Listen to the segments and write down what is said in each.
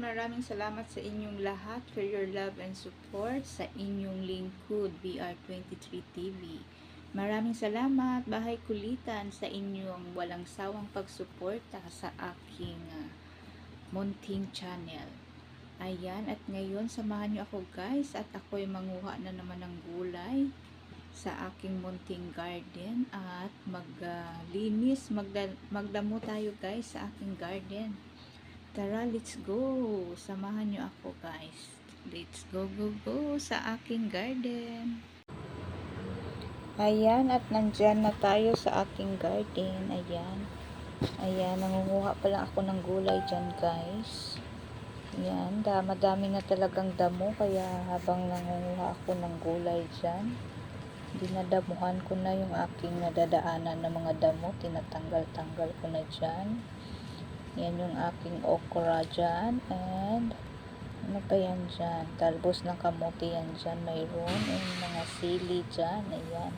maraming salamat sa inyong lahat for your love and support sa inyong lingkod BR23 TV. Maraming salamat, Bahay Kulitan, sa inyong walang sawang pagsuporta sa aking munting channel. Ayan, at ngayon samahan niyo ako guys at ako'y manguha na naman ng gulay sa aking munting garden at magdamo tayo guys sa aking garden. Tara, let's go. Samahan niyo ako guys. Let's go, go, go sa aking garden. Ayan, at nandyan na tayo sa aking garden. Ayan. Ayan, nangunguha pa lang ako ng gulay dyan guys. Ayan, madami na talagang damo. Kaya habang nangunguha ako ng gulay dyan, dinadamuhan ko na yung aking nadadaanan ng mga damo. Tinatanggal-tanggal ko na dyan. Yan yung aking okra dyan. And ano pa yan dyan? Talbos ng kamote yan dyan. Mayroon. And mga sili dyan. Ayan.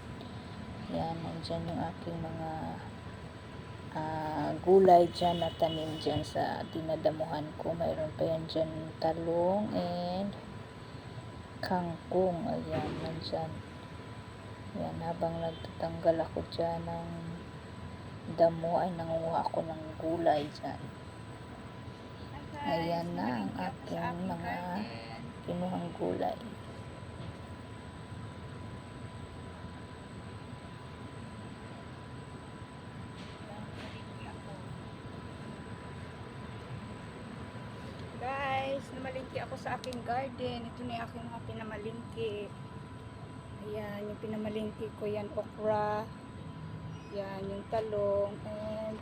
Yan. Nandyan yung aking mga gulay dyan na tanim dyan sa dinadamuhan ko. Mayroon pa yan dyan talong and kangkong. Ayan. Nandyan. Yan. Habang nagtatanggal ako dyan ng damo ay nangunguha ako ng gulay dyan. Ayan na ang aking mga kinuhang gulay. Guys, namalingki ako sa aking garden. Ito na yung aking mga pinamalingki. Ayan, yung pinamalingki ko yan, okra. Yan, yung talong and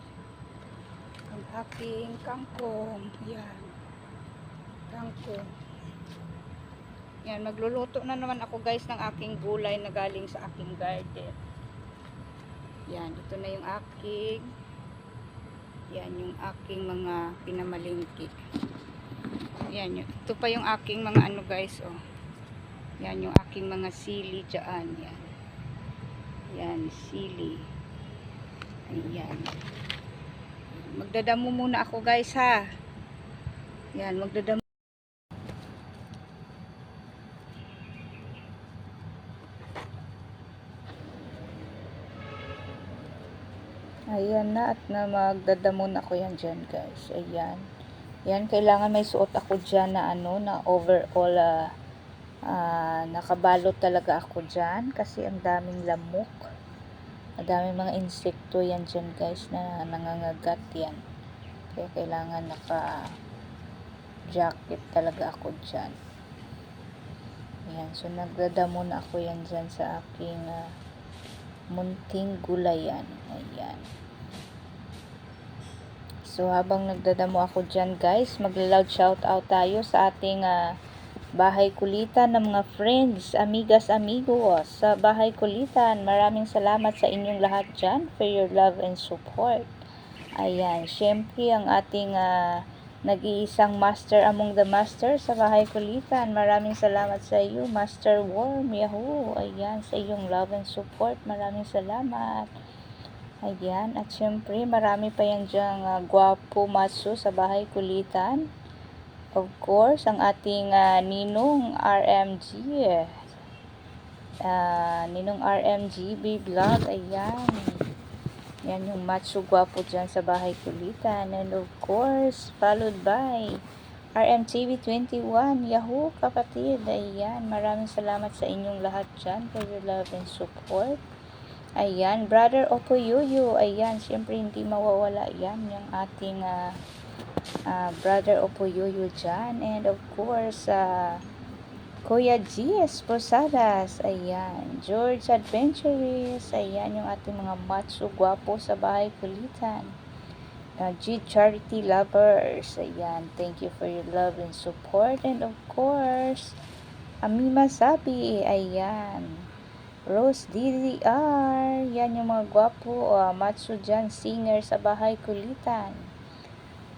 ang aking kangkong. Yan, kangkong. Yan, magluluto na naman ako guys ng aking gulay na galing sa aking garden. Yan, ito na yung aking mga pinamalingki. Yan, ito pa yung aking mga ano guys, oh. Yan, yung aking mga sili dyan. Yan. Yan, sili. Ayan. Magdadamo muna ako guys ha. Yan, magdadamo. Ayan na at magdadamo na ako yan dyan guys. Ayan. Yan, kailangan may suot ako dyan na ano, na overall nakabalot talaga ako dyan kasi ang daming lamok. Madaming mga insekto yan dyan guys na nangangagat yan. Kaya kailangan naka-jacket talaga ako dyan. Ayan. So nagdadamo na ako yan dyan sa aking munting gulayan. Ayan. So habang nagdadamo ako dyan guys, magla-loud shout out tayo sa ating Bahay Kulitan ng mga friends, amigas, amigos sa Bahay Kulitan. Maraming salamat sa inyong lahat dyan for your love and support. Ayan, syempre ang ating nag-iisang master among the masters sa Bahay Kulitan. Maraming salamat sa iyo, Master Worm, Yahoo. Ayan, sa iyong love and support. Maraming salamat. Ayan, at syempre marami pa yan dyang gwapo maso sa Bahay Kulitan. Of course, ang ating Ninong RMG. Ninong RMGB Vlog. Ayan. Yan yung macho gwapo dyan sa Bahay Kulitan. And of course, followed by RMTV21. Yahoo, kapatid. Ayan. Maraming salamat sa inyong lahat dyan for your love and support. Ayan. Brother Opoyoyo. Ayan. Siyempre, hindi mawawala yan. Yung ating Brother Opoyoyo dyan. And of course, Kuya G.S. Posadas. Ayan. George Adventurist. Ayan yung ating mga macho gwapo sa Bahay Kulitan. G Charity Lovers. Ayan. Thank you for your love and support. And of course, Amima Sabi. Ayan. Rose DDR. Yan yung mga gwapo macho dyan. Singer sa Bahay Kulitan.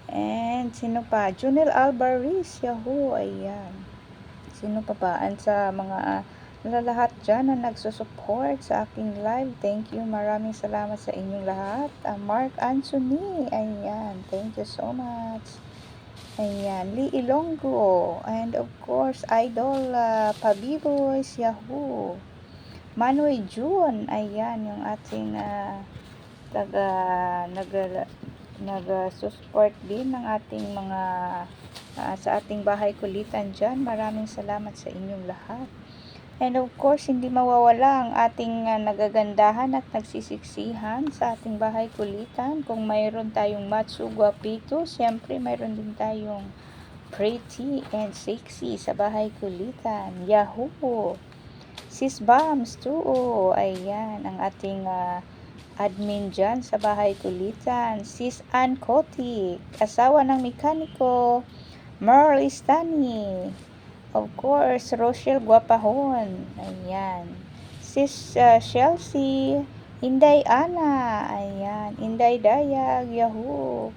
And sino pa? Junel Alvarez. Yahoo. Ayan. Sino pa ba? And sa mga lahat dyan na nagsusupport sa aking live. Thank you. Maraming salamat sa inyong lahat. Mark Anthony. Ayan. Thank you so much. Ayan, Lee Ilonggo. And of course, Idol Pabiboys, Yahoo. Manoy June. Ayan, yung ating nag-support din ng ating mga sa ating bahay kulitan dyan. Maraming salamat sa inyong lahat. And of course, hindi mawawala ang ating nagagandahan at nagsisiksihan sa ating bahay kulitan. Kung mayroon tayong Matsu Guapito, siyempre mayroon din tayong pretty and sexy sa bahay kulitan. Yahoo! Sis Bams too. Ayan, ang ating admin dyan sa bahay kulitan. Sis Ann Kotik, asawa ng mekaniko. Merle Istani. Of course, Rochelle Guapahon. Ayan. Sis Chelsea. Inday Ana. Ayan. Inday Dayag. Yahoo.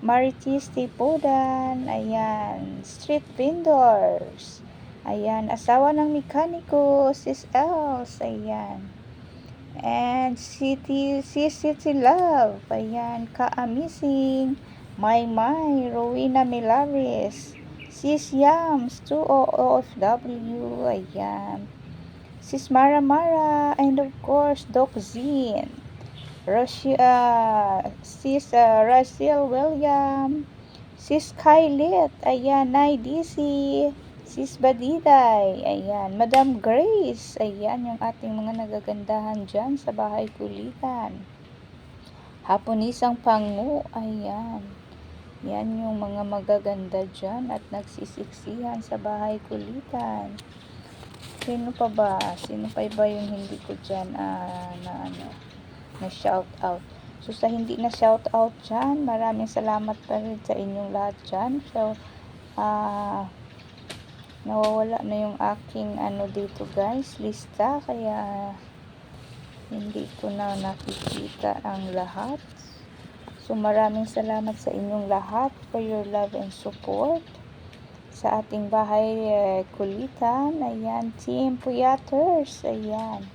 Maritis Tipodan. Ayan. Street Vendors. Ayan. Asawa ng mekaniko. Sis Els. Ayan. And City Love. Ayan. Ka-amazing. My Rowena Milares. Sis Yams, 2 OFW, ayan. Sis Mara, and of course, Doc Zin. Sis Rachel William. Sis Kylie, ayan. Nay DC. Sis Badiday, ayan. Madam Grace, ayan yung ating mga nagagandahan dyan sa bahay kulitan. Haponisang Pangu, ayan. Yan yung mga magaganda dyan at nagsisiksihan sa bahay kulitan. Sino pa ba? Sino pa ba yung hindi ko dyan na shout out? So sa hindi na shout out dyan, maraming salamat pa rin sa inyong lahat dyan. So, nawawala na yung aking dito guys, lista. Kaya hindi ko na nakikita ang lahat. So maraming salamat sa inyong lahat for your love and support sa ating bahay kulitan. Ayan, Team Puyaters. Ayan,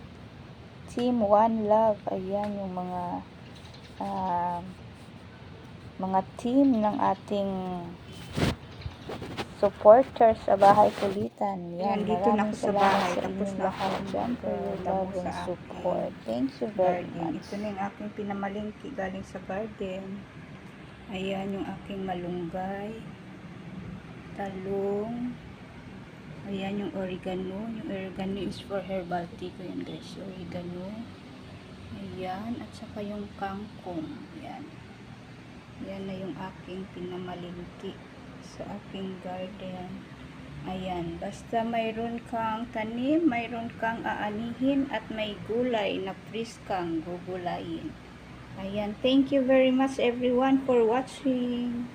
Team One Love. Ayan yung mga team ng ating supporters sa bahay kulitan. Yan, dito na sa bahay. Tapos na ako dyan for your love and support. Thank you very much. Ito na yung aking pinamalingki galing sa garden. Ayan yung aking malunggay, talong. Ayan yung oregano. Yung oregano is for herbal tea ko yan guys. Oregano. Ayan. At saka yung kangkong. Ayan. Yan na yung aking pinamalingki sa aking garden. Ayan, basta mayroon kang tanim, mayroon kang aanihin at may gulay na fresh kang gugulayin. Ayan, thank you very much everyone for watching.